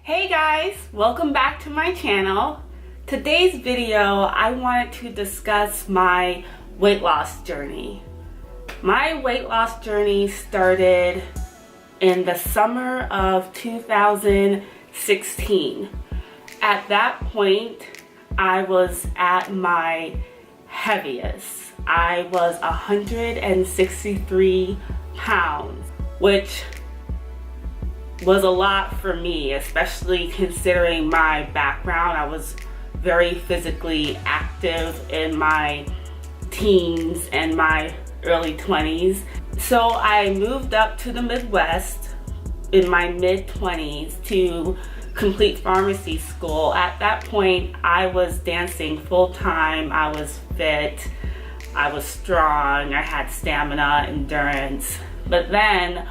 Hey guys, welcome back to my channel. Today's video, I wanted to discuss my weight loss journey. My weight loss journey started in the summer of 2016. At that point, I was at my heaviest. I was 163 pounds, which was a lot for me, especially considering my background. I was very physically active in my teens and my early 20s. So I moved up to the Midwest in my mid-20s to complete pharmacy school. At that point, I was dancing full-time. I was fit, I was strong, I had stamina, endurance. But then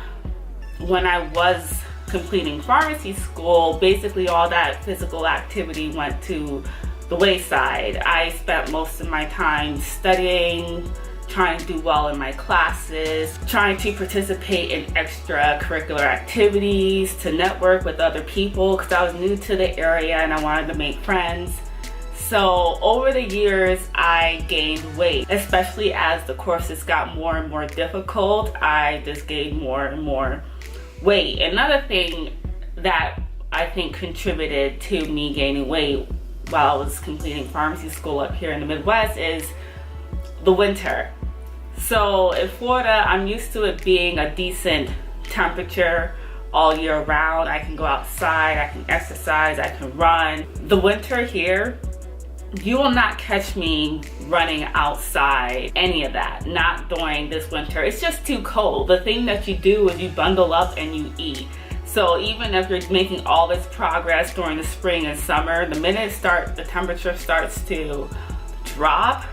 when I was completing pharmacy school, basically all that physical activity went to the wayside. I spent most of my time studying, trying to do well in my classes, trying to participate in extracurricular activities, to network with other people because I was new to the area and I wanted to make friends. So over the years, I gained weight, especially as the courses got more and more difficult. I just gained more and more weight. Another thing that I think contributed to me gaining weight while I was completing pharmacy school up here in the Midwest is the winter. So in Florida, I'm used to it being a decent temperature all year round. I can go outside, I can exercise, I can run. The winter here, you will not catch me running outside, any of that, not during this winter. It's just too cold. The thing that you do is you bundle up and you eat. So even if you're making all this progress during the spring and summer, the minute the temperature starts to drop,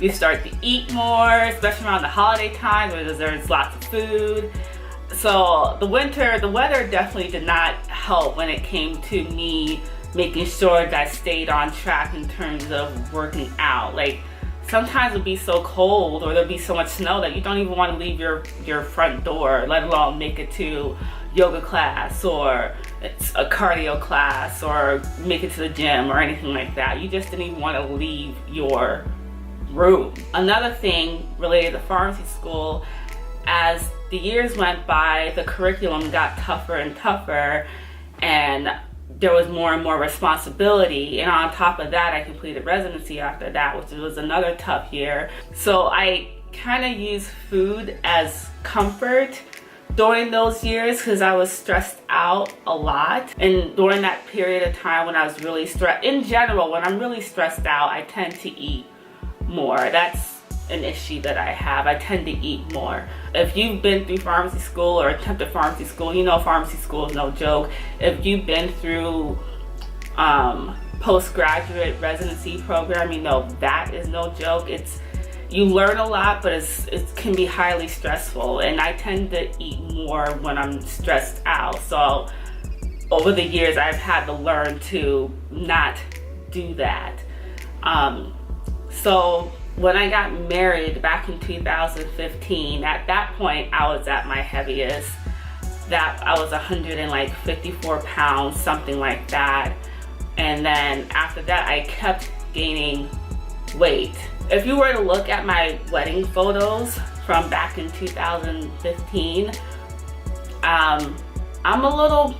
you start to eat more, especially around the holiday time where there's lots of food. So the weather definitely did not help when it came to me making sure that I stayed on track in terms of working out. Like sometimes it'll be so cold or there'll be so much snow that you don't even want to leave your front door, let alone make it to yoga class or it's a cardio class or make it to the gym or anything like that. You just didn't even want to leave your room. Another thing related to pharmacy school, as the years went by, the curriculum got tougher and tougher and there was more and more responsibility, and on top of that I completed residency after that, which was another tough year. So I kind of used food as comfort during those years because I was stressed out a lot. And during that period of time when I was really stressed, in general, when I'm really stressed out, I tend to eat more. That's an issue that I have. I tend to eat more. If you've been through pharmacy school or attempted pharmacy school, you know pharmacy school is no joke. If you've been through postgraduate residency program, you know that is no joke. You learn a lot, but it can be highly stressful, and I tend to eat more when I'm stressed out. So over the years, I've had to learn to not do that. So when I got married back in 2015, at that point I was at my heaviest. That I was 154 pounds, something like that. And then after that I kept gaining weight. If you were to look at my wedding photos from back in 2015, I'm a little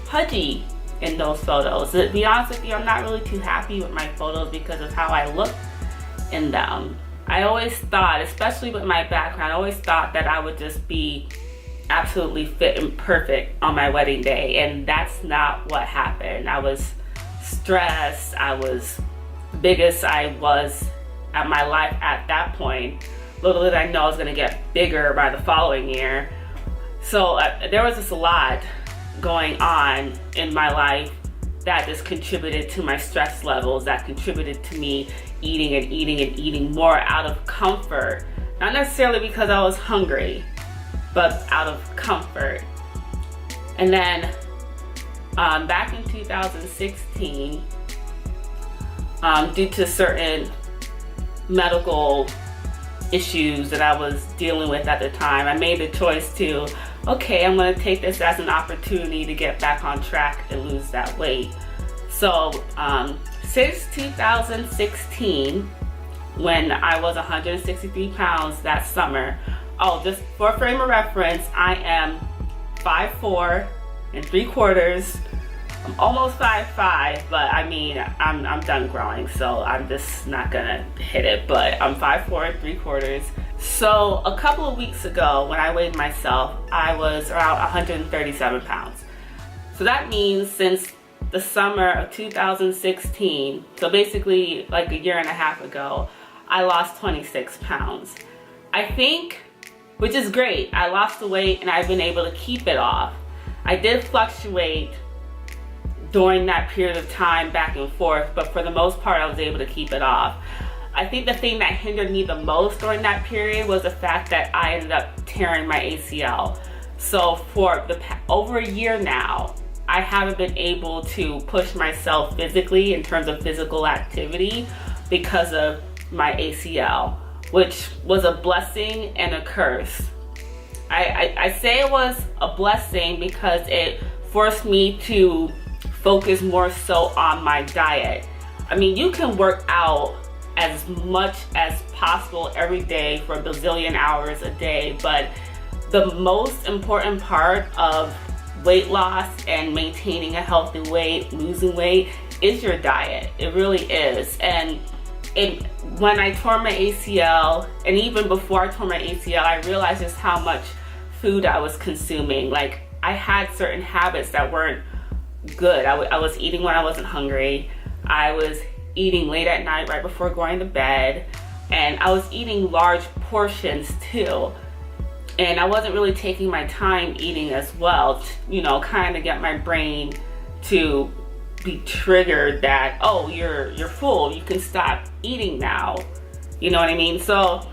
pudgy in those photos. To be honest with you, I'm not really too happy with my photos because of how I look in them. I always thought, especially with my background, I always thought that I would just be absolutely fit and perfect on my wedding day, and that's not what happened. I was stressed. I was the biggest I was at my life at that point. Little did I know I was going to get bigger by the following year. So there was just a lot going on in my life that just contributed to my stress levels, that contributed to me eating and eating and eating more out of comfort. Not necessarily because I was hungry, but out of comfort. And then back in 2016, due to certain medical issues that I was dealing with at the time, I made the choice to, okay, I'm gonna take this as an opportunity to get back on track and lose that weight. So since 2016, when I was 163 pounds that summer, oh, just for a frame of reference, I am 5'4" and 3/4. I'm almost 5'5", but I mean, I'm done growing, so I'm just not gonna hit it, but I'm 5'4" and 3/4. So a couple of weeks ago, when I weighed myself, I was around 137 pounds. So that means since the summer of 2016, so basically like a year and a half ago, I lost 26 pounds. I think, which is great, I lost the weight and I've been able to keep it off. I did fluctuate during that period of time back and forth, but for the most part I was able to keep it off. I think the thing that hindered me the most during that period was the fact that I ended up tearing my ACL. So for over a year now, I haven't been able to push myself physically in terms of physical activity because of my ACL, which was a blessing and a curse. I say it was a blessing because it forced me to focus more so on my diet. I mean, you can work out as much as possible every day for a bazillion hours a day, but the most important part of weight loss and maintaining a healthy weight, losing weight, is your diet. It really is. And when I tore my ACL, and even before I tore my ACL, I realized just how much food I was consuming. Like, I had certain habits that weren't good. I was eating when I wasn't hungry. I was eating late at night right before going to bed, and I was eating large portions too. And I wasn't really taking my time eating as well, you know, kind of get my brain to be triggered that, oh, you're full, you can stop eating now. You know what I mean? So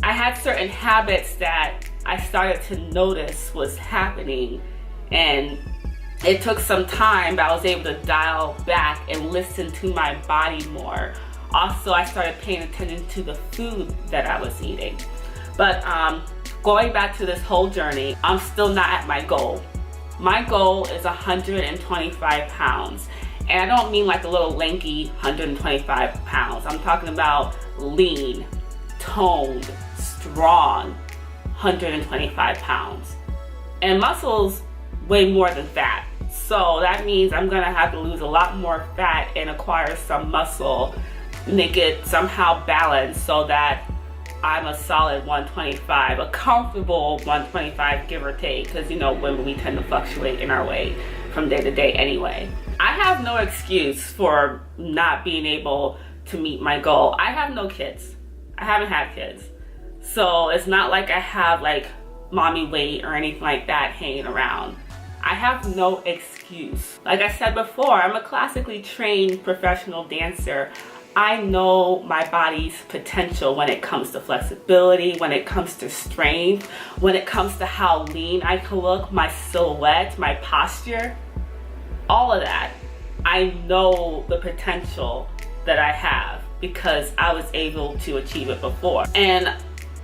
I had certain habits that I started to notice was happening, and it took some time, but I was able to dial back and listen to my body more. Also, I started paying attention to the food that I was eating. But going back to this whole journey, I'm still not at my goal. My goal is 125 pounds. And I don't mean like a little lanky 125 pounds. I'm talking about lean, toned, strong, 125 pounds. And muscles way more than that. So that means I'm gonna have to lose a lot more fat and acquire some muscle, make it somehow balanced so that I'm a solid 125, a comfortable 125, give or take, because you know, women, we tend to fluctuate in our weight from day to day anyway. I have no excuse for not being able to meet my goal. I have no kids. I haven't had kids. So it's not like I have like mommy weight or anything like that hanging around. I have no excuse. Like I said before, I'm a classically trained professional dancer. I know my body's potential when it comes to flexibility, when it comes to strength, when it comes to how lean I can look, my silhouette, my posture, all of that. I know the potential that I have because I was able to achieve it before. And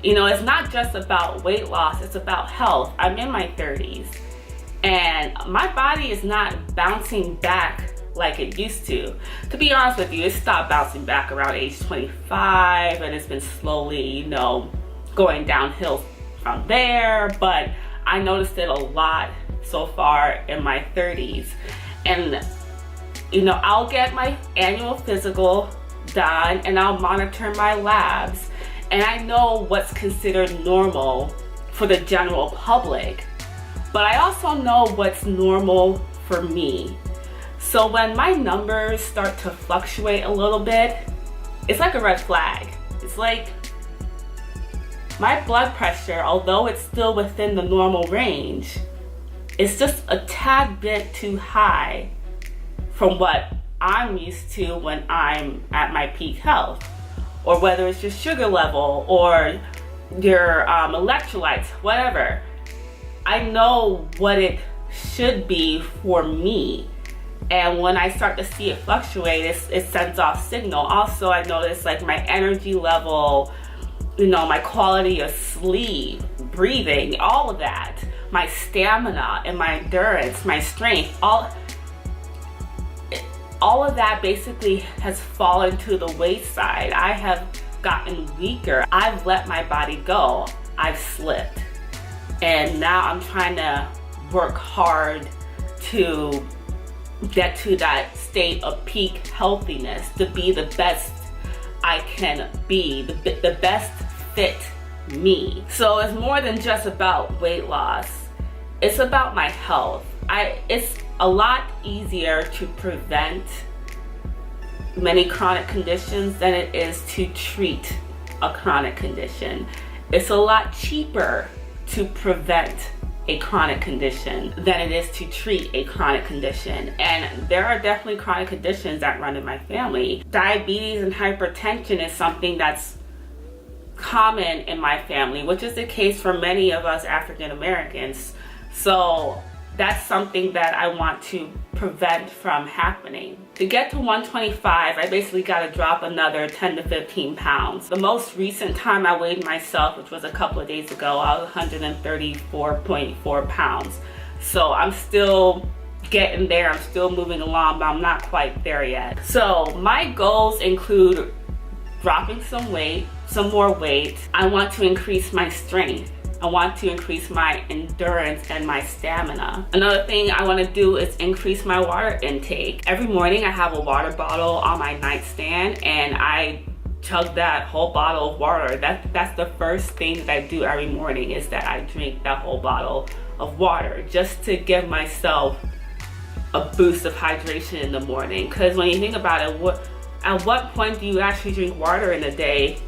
you know, it's not just about weight loss, it's about health. I'm in my 30s and my body is not bouncing back like it used to. To be honest with you, it stopped bouncing back around age 25 and it's been slowly, you know, going downhill from there, but I noticed it a lot so far in my 30s. And you know, I'll get my annual physical done and I'll monitor my labs, and I know what's considered normal for the general public, but I also know what's normal for me. So when my numbers start to fluctuate a little bit, it's like a red flag. It's like my blood pressure, although it's still within the normal range, it's just a tad bit too high from what I'm used to when I'm at my peak health. Or whether it's your sugar level or your electrolytes, whatever. I know what it should be for me. And when I start to see it fluctuate, it sends off signal. Also, I notice like my energy level my quality of sleep, breathing, all of that, my stamina and my endurance, my strength, all of that basically has fallen to the wayside. I have gotten weaker. I've let my body go. I've slipped. And now I'm trying to work hard to get to that state of peak healthiness, to be the best I can be, the best fit me. So it's more than just about weight loss. It's about my health. It's a lot easier to prevent many chronic conditions than it is to treat a chronic condition. It's a lot cheaper to prevent a chronic condition than it is to treat a chronic condition. And there are definitely chronic conditions that run in my family. Diabetes and hypertension is something that's common in my family, which is the case for many of us African Americans. So that's something that I want to prevent from happening. To get to 125, I basically got to drop another 10 to 15 pounds. The most recent time I weighed myself, which was a couple of days ago, I was 134.4 pounds. So I'm still getting there. I'm still moving along, but I'm not quite there yet. So my goals include dropping some more weight. I want to increase my strength. I want to increase my endurance and my stamina. Another thing I want to do is increase my water intake. Every morning I have a water bottle on my nightstand and I chug that whole bottle of water. That's the first thing that I do every morning, is that I drink that whole bottle of water just to give myself a boost of hydration in the morning. Because when you think about it, at what point do you actually drink water in a day?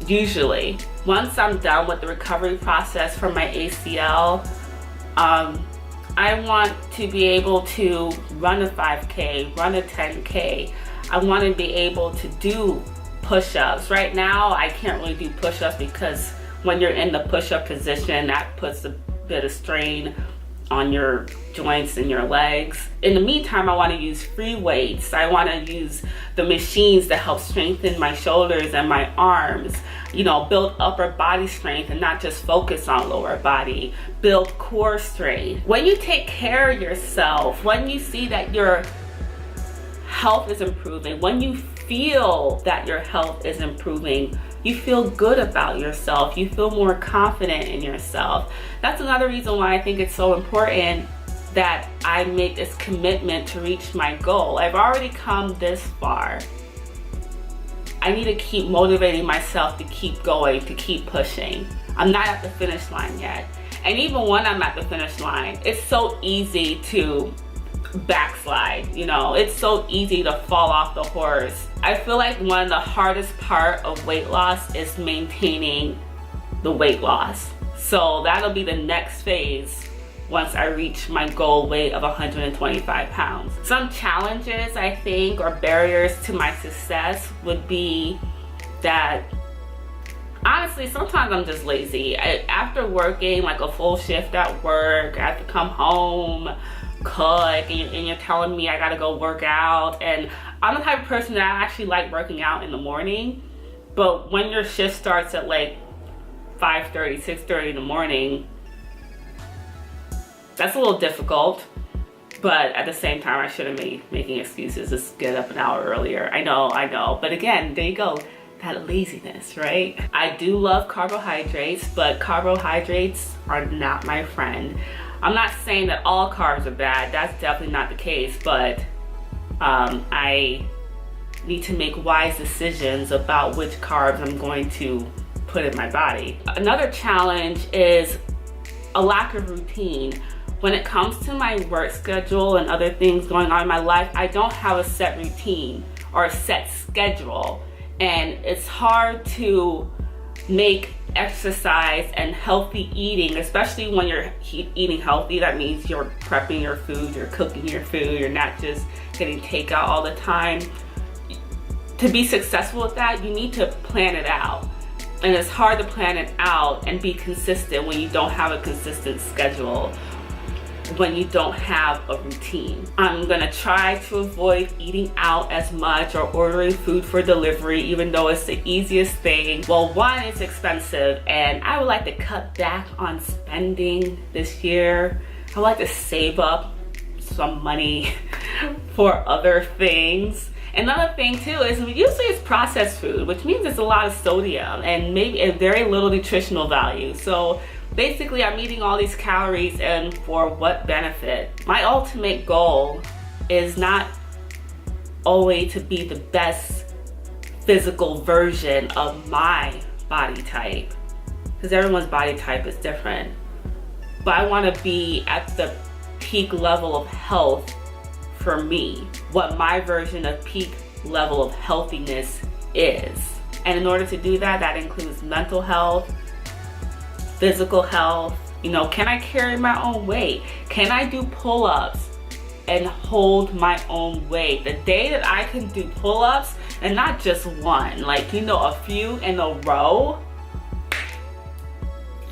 Usually, once I'm done with the recovery process for my ACL, I want to be able to run a 5K, run a 10K. I want to be able to do push-ups. Right now, I can't really do push-ups because when you're in the push-up position, that puts a bit of strain on your joints and your legs. In the meantime, I want to use free weights. I want to use the machines that help strengthen my shoulders and my arms, build upper body strength and not just focus on lower body, build core strength. When you take care of yourself, when you see that your health is improving, when you feel that your health is improving, you feel good about yourself, you feel more confident in yourself. That's another reason why I think it's so important that I make this commitment to reach my goal. I've already come this far. I need to keep motivating myself to keep going, to keep pushing. I'm not at the finish line yet. And even when I'm at the finish line, it's so easy to backslide, it's so easy to fall off the horse. I feel like one of the hardest part of weight loss is maintaining the weight loss. So that'll be the next phase once I reach my goal weight of 125 pounds. Some challenges, I think, or barriers to my success would be that, honestly, sometimes I'm just lazy. After working like a full shift at work, I have to come home, cook, and you're telling me I gotta go work out. And I'm the type of person that I actually like working out in the morning, but when your shift starts at like 5:30, 6:30 in the morning, that's a little difficult. But at the same time, I shouldn't be making excuses to get up an hour earlier. I know. But again, there you go. That laziness, right? I do love carbohydrates, but carbohydrates are not my friend. I'm not saying that all carbs are bad. That's definitely not the case, but I need to make wise decisions about which carbs I'm going to put in my body. Another challenge is a lack of routine. When it comes to my work schedule and other things going on in my life, I don't have a set routine or a set schedule. And it's hard to make exercise and healthy eating, especially when you're eating healthy. That means you're prepping your food, you're cooking your food, you're not just getting takeout all the time. To be successful with that, you need to plan it out. And it's hard to plan it out and be consistent when you don't have a consistent schedule. when you don't have a routine. I'm gonna try to avoid eating out as much or ordering food for delivery, even though it's the easiest thing. Well, one, it's expensive, and I would like to cut back on spending this year. I would like to save up some money for other things. Another thing too is usually it's processed food, which means it's a lot of sodium and maybe a very little nutritional value. So basically I'm eating all these calories, and for what benefit? My ultimate goal is not always to be the best physical version of my body type, because everyone's body type is different. But I want to be at the peak level of health for me, what my version of peak level of healthiness is. And in order to do that, that includes mental health, physical health. You know, can I carry my own weight? Can I do pull-ups and hold my own weight? The day that I can do pull-ups, and not just one, like, you know, a few in a row,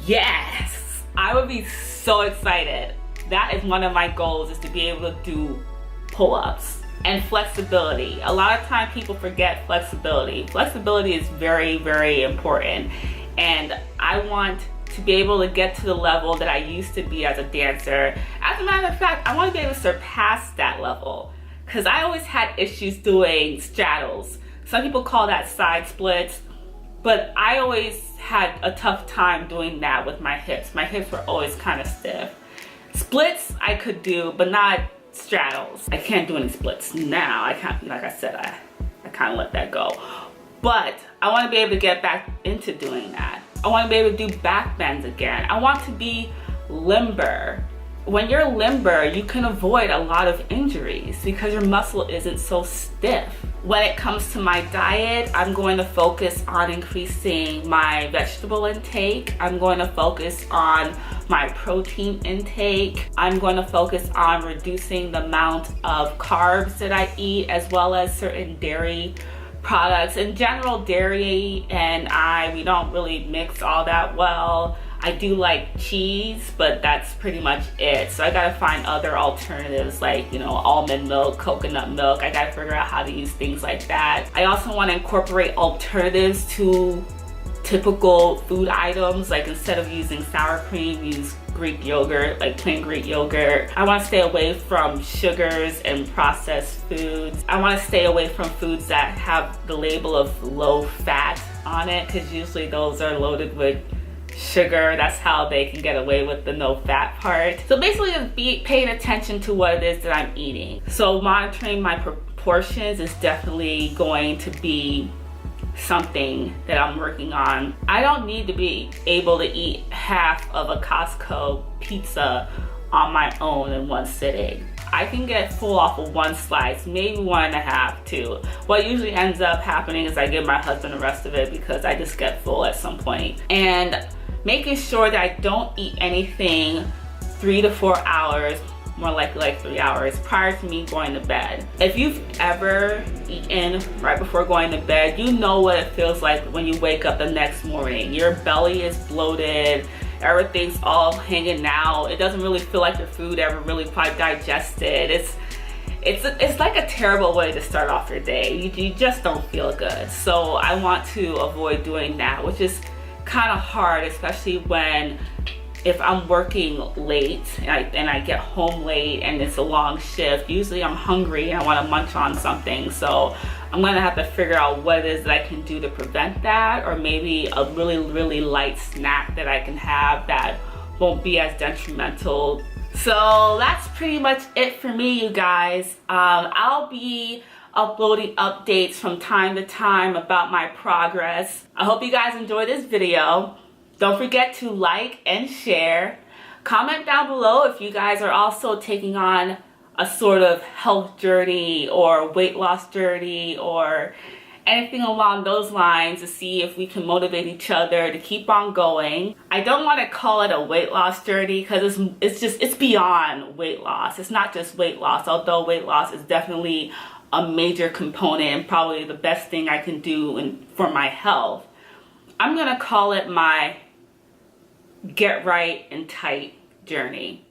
yes, I would be so excited. That is one of my goals, is to be able to do pull-ups. And flexibility. A lot of time people forget flexibility. Flexibility is very, very important. And I want to be able to get to the level that I used to be as a dancer. As a matter of fact, I want to be able to surpass that level, because I always had issues doing straddles. Some people call that side splits, but I always had a tough time doing that with my hips. My hips were always kind of stiff. Splits I could do, but not straddles. I can't do any splits now. I can't, like I said, I kind of let that go. But I want to be able to get back into doing that. I want to be able to do back bends again. I want to be limber. When you're limber, you can avoid a lot of injuries because your muscle isn't so stiff. When it comes to my diet, I'm going to focus on increasing my vegetable intake. I'm going to focus on my protein intake. I'm going to focus on reducing the amount of carbs that I eat, as well as certain dairy products. In general, dairy and we don't really mix all that well. I do like cheese, but that's pretty much it. So I gotta find other alternatives, like, you know, almond milk, coconut milk. I gotta figure out how to use things like that. I also want to incorporate alternatives to typical food items, like instead of using sour cream, use Greek yogurt, like plain Greek yogurt. I want to stay away from sugars and processed foods. I want to stay away from foods that have the label of low fat on it, because usually those are loaded with sugar. That's how they can get away with the no fat part. So basically just be paying attention to what it is that I'm eating. So monitoring my proportions is definitely going to be something that I'm working on. I don't need to be able to eat half of a Costco pizza on my own in one sitting. I can get full off of one slice, maybe 1.5, 2. What usually ends up happening is I give my husband the rest of it because I just get full at some point. And making sure that I don't eat anything 3 to 4 hours, more likely like 3 hours, prior to me going to bed. If you've ever eaten right before going to bed, you know what it feels like when you wake up the next morning. Your belly is bloated, everything's all hanging out. It doesn't really feel like your food ever really quite digested. It's like a terrible way to start off your day. You just don't feel good. So I want to avoid doing that, which is kind of hard, especially if I'm working late and I get home late and it's a long shift. Usually I'm hungry and I want to munch on something, so I'm gonna have to figure out what it is that I can do to prevent that, or maybe a really, really light snack that I can have that won't be as detrimental. So that's pretty much it for me, you guys. I'll be uploading updates from time to time about my progress. I hope you guys enjoyed this video. Don't forget to like and share. Comment down below if you guys are also taking on a sort of health journey or weight loss journey or anything along those lines, to see if we can motivate each other to keep on going. I don't want to call it a weight loss journey because it's beyond weight loss. It's not just weight loss, although weight loss is definitely a major component and probably the best thing I can do for my health. I'm gonna call it my get right and tight journey.